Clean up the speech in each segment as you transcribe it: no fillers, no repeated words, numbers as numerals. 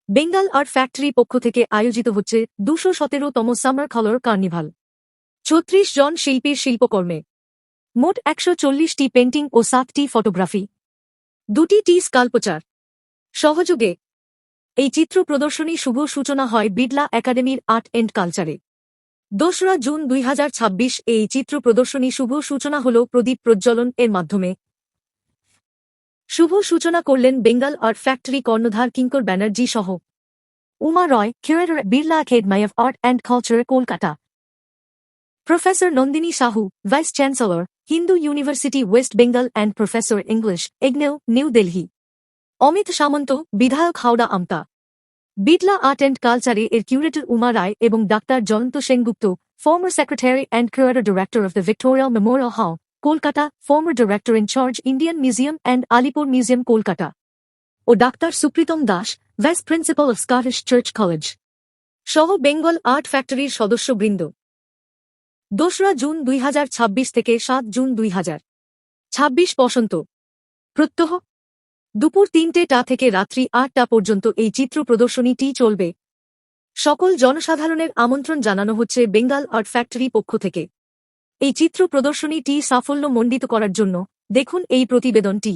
Bengal Art factory পক্ষ থেকে আয়োজিত হচ্ছে ২১৭তম সামার কালার কার্নিভাল। ৩৬ জন শিল্পীর শিল্পকর্মে মোট ১৪০টি পেন্টিং ও ৭টি ফটোগ্রাফি, ২টি স্কাল্পচার সহযোগে এই চিত্র প্রদর্শনী শুভ সূচনা হয় বিড়লা একাডেমির আর্ট এন্ড কালচারে। ২রা জুন ২০২৬ এই চিত্র প্রদর্শনী শুভ সূচনা হল প্রদীপ প্রজ্বলন এর মাধ্যমে। শুভ সূচনা করলেন বেঙ্গল আর্ট ফ্যাক্টরি কর্ণধার কিঙ্কর ব্যানার্জি সহ Uma Roy, curator, Birla Academy of Art and Culture, Kolkata; professor Nandini Sahu, vice chancellor, Hindu University West Bengal and professor English, IGNOU, New Delhi; Amit Samanta, বিধায়ক, হাওড়া আমতা; বিড়লা আর্ট অ্যান্ড কালচারে এর কিউরেটর উমা রায় এবং doctor Jayanta Sengupta, former secretary and curator director of the Victoria Memorial Hall, Kolkata, former director in charge, Indian Museum and Alipore Museum, Kolkata; ও doctor Supritam Das, vice principal of Scottish church college সহ Bengal art ফ্যাক্টরির সদস্যবৃন্দ। ২রা June ২০২৬ থেকে ৭ জুন ২০২৬ বসন্ত প্রত্যহ দুপুর ৩টা থেকে রাত্রি ৮টা পর্যন্ত এই চিত্র প্রদর্শনীটি চলবে। সকল জনসাধারণের আমন্ত্রণ জানানো হচ্ছে বেঙ্গল আর্ট ফ্যাক্টরি পক্ষ থেকে। এই চিত্র প্রদর্শনীটি সাফল্যমণ্ডিত করার জন্য দেখুন এই প্রতিবেদনটি।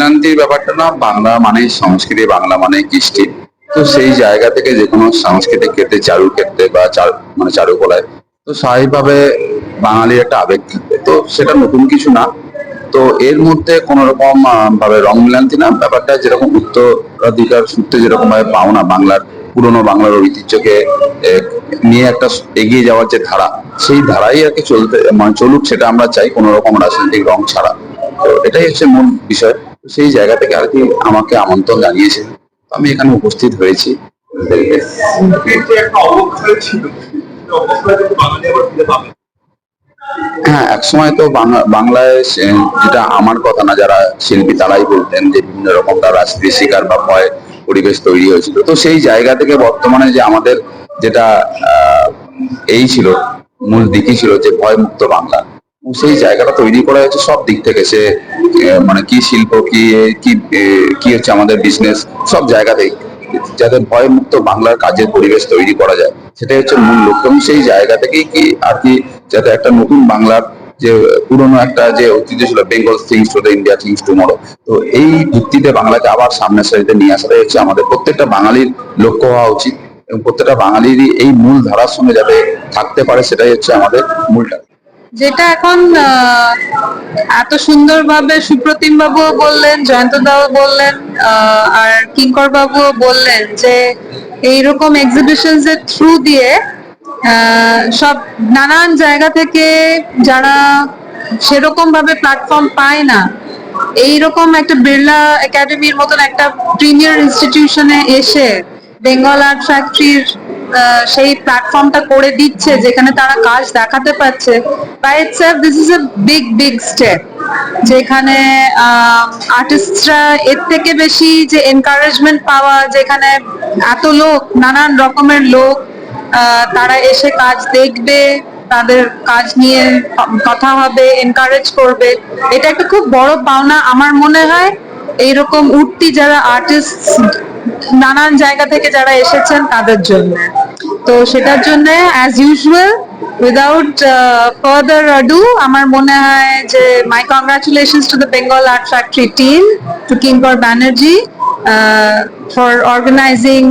মিলান্তির ব্যাপারটা না, বাংলা মানেই সংস্কৃতি, বাংলা মানে কৃষ্টি। তো সেই জায়গা থেকে যে কোনো সাংস্কৃতিক ক্ষেত্রে, চারুর ক্ষেত্রে বা মানে চারুকলায়, তো স্বাভাবিকভাবে বাঙালির একটা আবেগ থাকবে, তো সেটা নতুন কিছু না। তো এর মধ্যে কোন রকম ভাবে রং মিলান্তি না, ব্যাপারটা যেরকম উত্তরাধিকার সূত্রে যেরকম ভাবে পাওনা বাংলার পুরনো বাংলার ঐতিহ্যকে নিয়ে একটা এগিয়ে যাওয়ার যে ধারা, সেই ধারাই আর কি চলতে মানে চলুক, সেটা আমরা চাই, কোন রকম রাজনৈতিক রং ছাড়া। তো এটাই হচ্ছে মূল বিষয়। সেই জায়গা থেকে আর কি আমাকে আমন্ত্রণ জানিয়েছেন, আমি এখানে উপস্থিত হয়েছি। হ্যাঁ, এক সময় তো বাংলায় যেটা আমার কথা না, যারা শিল্পী তারাই বলতেন যে বিভিন্ন রকম তার রাজনীতির শিকার বা ভয় পরিবেশ তৈরি হয়েছিল। তো সেই জায়গা থেকে বর্তমানে যে আমাদের যেটা এই ছিল, মূল দিকই ছিল যে ভয় মুক্ত বাংলা, সেই জায়গাটা তৈরি করা হয়েছে সব দিক থেকে। সে মানে কি শিল্প, কি কি কি হচ্ছে আমাদের বিজনেস, সব জায়গাতেই যাতে ভয় মুক্ত বাংলার কাজের পরিবেশ তৈরি করা যায়, সেটাই হচ্ছে মূল লক্ষ্য। এবং সেই জায়গা থেকেই কি আর কি যাতে একটা নতুন বাংলার যে পুরনো একটা যে ঐতিহ্য ছিল, Bengal things to the India things tomorrow, তো এই ভিত্তিতে বাংলাকে আবার সামনের সারিতে নিয়ে আসাটাই হচ্ছে আমাদের প্রত্যেকটা বাঙালির লক্ষ্য হওয়া উচিত। এবং প্রত্যেকটা বাঙালিরই এই মূল ধারার সঙ্গে যাতে থাকতে পারে, সেটাই হচ্ছে আমাদের মূল টার্গেট। যেটা এখন এত সুন্দরভাবে সুপ্রতিম বাবুও বললেন, জয়ন্ত দাও বললেন, আর কিঙ্কর বাবুও বললেন যে এইরকম এক্সিবিশনস এর থ্রু দিয়ে সব নানান জায়গা থেকে যারা সেরকম ভাবে প্ল্যাটফর্ম পায় না, এইরকম একটা বিড়লা একাডেমির মতন একটা প্রিমিয়ার ইনস্টিটিউশনে এসে বেঙ্গল আর্ট ফ্যাক্টরির সেই প্ল্যাটফর্মটা করে দিচ্ছে, যেখানে তারা কাজ দেখাতে পারছে। By itself this is a big big step, যেখানে আর্টিস্টরা এর থেকে বেশি যে এনকারেজমেন্ট পাওয়া, যেখানে এত লোক, নানান রকমের লোক তারা এসে কাজ দেখবে, তাদের কাজ নিয়ে কথা হবে, এনকারেজ করবে, এটা একটা খুব বড় পাওনা আমার মনে হয়। এইরকম উঠতি যারা আর্টিস্ট নানান জায়গা থেকে যারা এসেছেন তাদের জন্য। তো সেটার জন্য as usual without further ado, আমার মনে হয় যে my congratulations to the Bengal Art Factory team, to Kinkar Banerjee for organising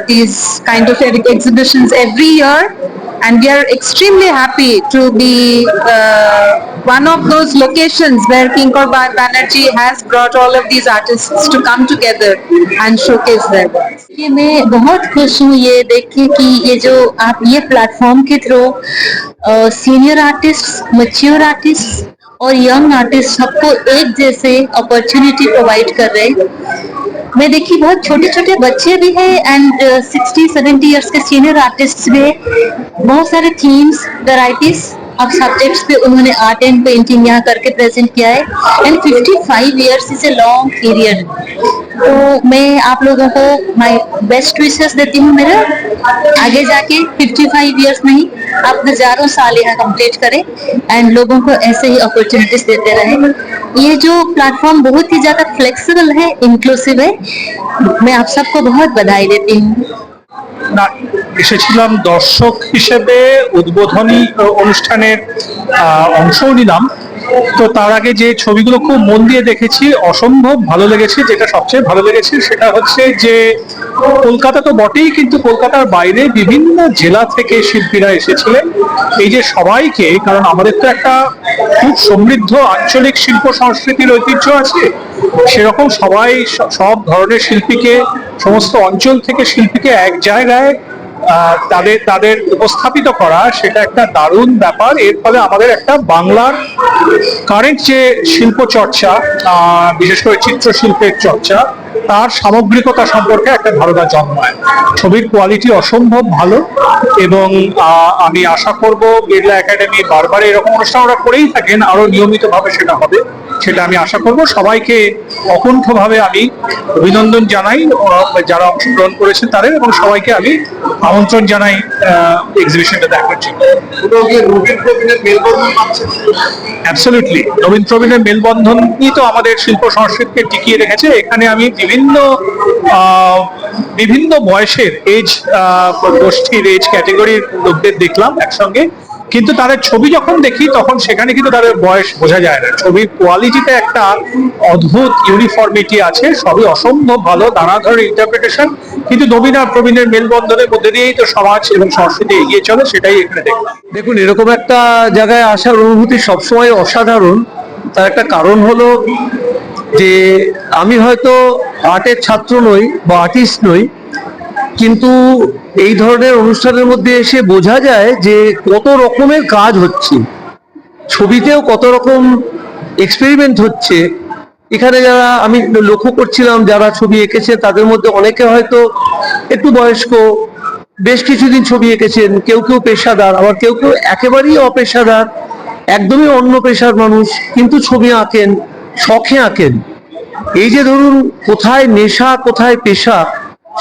these kind of exhibitions every year, and we are extremely happy to be one of those locations where Kinkor Banerjee has brought all of these artists to come together and showcase their work. कि मैं बहुत खुश हूँ ये देख के कि ये जो आप ये प्लेटफॉर्म के through senior artist, mature artist और यंग आर्टिस्ट सबको एक जैसे अपॉर्चुनिटी प्रोवाइड कर रहे हैं। मैं देखी बहुत छोटे छोटे बच्चे भी हैं एंड 60-70 इयर्स के सीनियर आर्टिस्ट भी हैं। बहुत सारे थीम्स, वैराइटीज अब सब्जेक्ट्स पे उन्होंने आर्ट एंड पेंटिंग यहाँ करके प्रेजेंट किया है। And 55 years is a long period. तो मैं आप लोगों को माय बेस्ट विशेस देती हूँ। मेरा आगे जाके 55 इयर्स नहीं, आप हजारों साल यहाँ कंप्लीट करें एंड लोगों को ऐसे ही अपॉर्चुनिटीज देते रहे। ये जो प्लेटफॉर्म बहुत ही ज्यादा फ्लेक्सिबल है, इंक्लूसिव है। मैं आप सबको बहुत बधाई देती हूँ। এসেছিলাম দর্শক হিসেবে, উদ্বোধনী অনুষ্ঠানের অংশও নিলাম। তো তার আগে যে ছবিগুলো খুব মন দিয়ে দেখেছি, অসম্ভব ভালো লেগেছে। যেটা সবচেয়ে ভালো লেগেছে সেটা হচ্ছে যে কলকাতা তো বটেই, কিন্তু কলকাতার বাইরে বিভিন্ন জেলা থেকে শিল্পীরা এসেছিলেন। এই যে সবাইকে, কারণ আমাদের তো একটা খুব সমৃদ্ধ আঞ্চলিক শিল্প সংস্কৃতির ঐতিহ্য আছে, সেরকম সবাই সব ধরনের শিল্পীকে, সমস্ত অঞ্চল থেকে শিল্পীকে এক জায়গায় তাদের তাদের উপস্থাপিত করা, সেটা একটা দারুণ ব্যাপার। এর ফলে আমাদের একটা বাংলার কারেন্ট যে শিল্প চর্চা, বিশেষ করে চিত্রশিল্পের চর্চা, তার সামগ্রিকতা সম্পর্কে একটা ধারণা জন্মায়। ছবির কোয়ালিটি অসম্ভব ভালো এবং আমি আশা করব বিড়লা একাডেমি বারবার এরকম অনুষ্ঠান ওরা করেই থাকেন, আরো নিয়মিতভাবে সেটা হবে, সেটা আমি আশা করব। সবাইকে অকুণ্ঠভাবে আমি অভিনন্দন জানাই যারা অংশগ্রহণ করেছেন তাদের, এবং সবাইকে আমি আমন্ত্রণ জানাই এক্সিবিশনটা দেখার জন্য। অ্যাবসলিউটলি, নবীন প্রবীণের মেলবন্ধনই তো আমাদের শিল্প সংস্কৃতিকে টিকিয়ে রেখেছে। এখানে আমি বিভিন্ন বয়সের এজ গোষ্ঠীর, এজ ক্যাটেগরির লোকদের দেখলাম একসঙ্গে, কিন্তু তাদের ছবি যখন দেখি তখন সেখানে কিন্তু তাদের বয়স বোঝা যায় না। ছবির কোয়ালিটিতে একটা অদ্ভুত ইউনিফর্মিটি আছে, সবই অসম্ভব ভালো, নানা ধরনের ইন্টারপ্রিটেশন, কিন্তু নবীন আর প্রবীণের মেলবন্ধনের মধ্যে দিয়েই তো সমাজ এবং সংস্কৃতি এগিয়ে চলে, সেটাই এখানে দেখলাম। দেখুন, এরকম একটা জায়গায় আসার অনুভূতি সবসময় অসাধারণ। তার একটা কারণ হলো যে আমি হয়তো আর্টের ছাত্র নই বা আর্টিস্ট নই, কিন্তু এই ধরনের অনুষ্ঠানের মধ্যে এসে বোঝা যায় যে কত রকমের কাজ হচ্ছে, ছবিতেও কত রকম এক্সপেরিমেন্ট হচ্ছে। এখানে যারা আমি লক্ষ্য করছিলাম যারা ছবি এঁকেছে তাদের মধ্যে অনেকে হয়তো একটু বয়স্ক, বেশ কিছুদিন ছবি এঁকেছেন, কেউ কেউ পেশাদার, আবার কেউ কেউ একেবারেই অপেশাদার, একদমই অন্য পেশার মানুষ, কিন্তু ছবি আঁকেন, শখে আঁকেন। এই যে ধরুন কোথায় নেশা কোথায় পেশা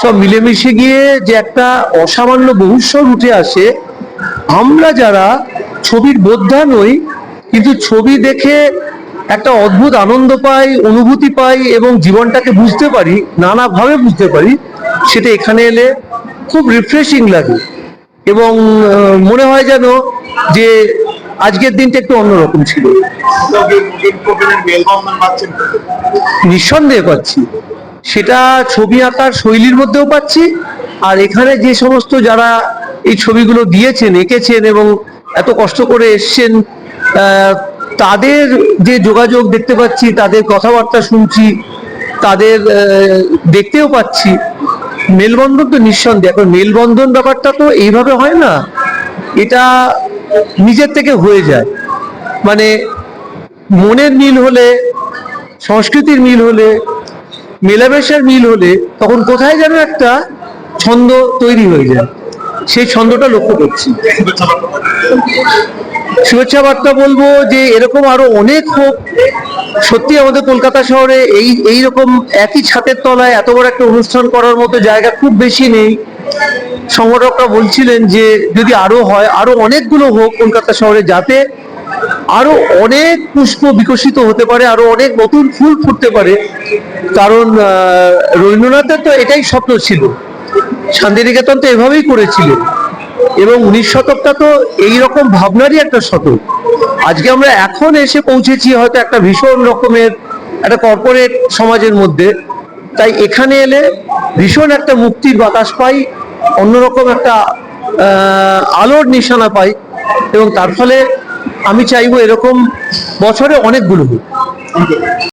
সব মিলেমিশে গিয়ে যে একটা অসামান্য বহুস্বর উঠে আসে। আমরা যারা ছবির বোদ্ধা নই, কিন্তু ছবি দেখে একটা অদ্ভুত আনন্দ পাই, অনুভূতি পাই এবং জীবনটাকে বুঝতে পারি, নানাভাবে বুঝতে পারি, সেটা এখানে এলে খুব রিফ্রেশিং লাগে এবং মনে হয় যেন যে আজকের দিনটা একটু অন্যরকম ছিল। নিঃসন্দেহে পাচ্ছি, সেটা ছবি আঁকার শৈলীর মধ্যেও পাচ্ছি, আর এখানে যে সমস্ত যারা এই ছবিগুলো দিয়েছেন, এঁকেছেন এবং এত কষ্ট করে এসছেন, তাদের যে যোগাযোগ দেখতে পাচ্ছি, তাদের কথাবার্তা শুনছি, তাদের দেখতেও পাচ্ছি। মেলবন্ধন তো নিঃসন্দেহে, এখন মেলবন্ধন ব্যাপারটা তো এইভাবে হয় না, এটা নিজের থেকে হয়ে যায়। মানে মনের মিল হলে, সংস্কৃতির মিল হলে, মেলামেশার মিল হলে তখন কোথায় যেন একটা ছন্দ তৈরি হয়ে যায়। সেই ছন্দটা লক্ষ্য করছি। শুভেচ্ছা বার্তা বলবো যে এরকম আরো অনেক হোক। সত্যি আমাদের কলকাতা শহরে এইরকম একই ছাদের তলায় এত বড় একটা অনুষ্ঠান করার মতো জায়গা খুব বেশি নেই। সংগঠকরা বলছিলেন যে যদি আরো হয়, আরো অনেকগুলো হোক কলকাতা শহরে, যাতে আরো অনেক পুষ্প বিকশিত হতে পারে, আরো অনেক নতুন ফুল ফুটতে পারে। কারণ রবীন্দ্রনাথের তো এটাই স্বপ্ন ছিল, শান্তিনিকেতন তো এভাবেই করেছিলেন, এবং 19 শতকটা তো এইরকম ভাবনারই একটা শতক। আজকে আমরা এখন এসে পৌঁছেছি হয়তো একটা ভীষণ রকমের একটা কর্পোরেট সমাজের মধ্যে, তাই এখানে এলে ভীষণ একটা মুক্তির বাতাস পাই, অন্যরকম একটা আলোর নিশানা পাই, এবং তার ফলে আমি চাইবো এরকম বছরে অনেকগুলো হোক।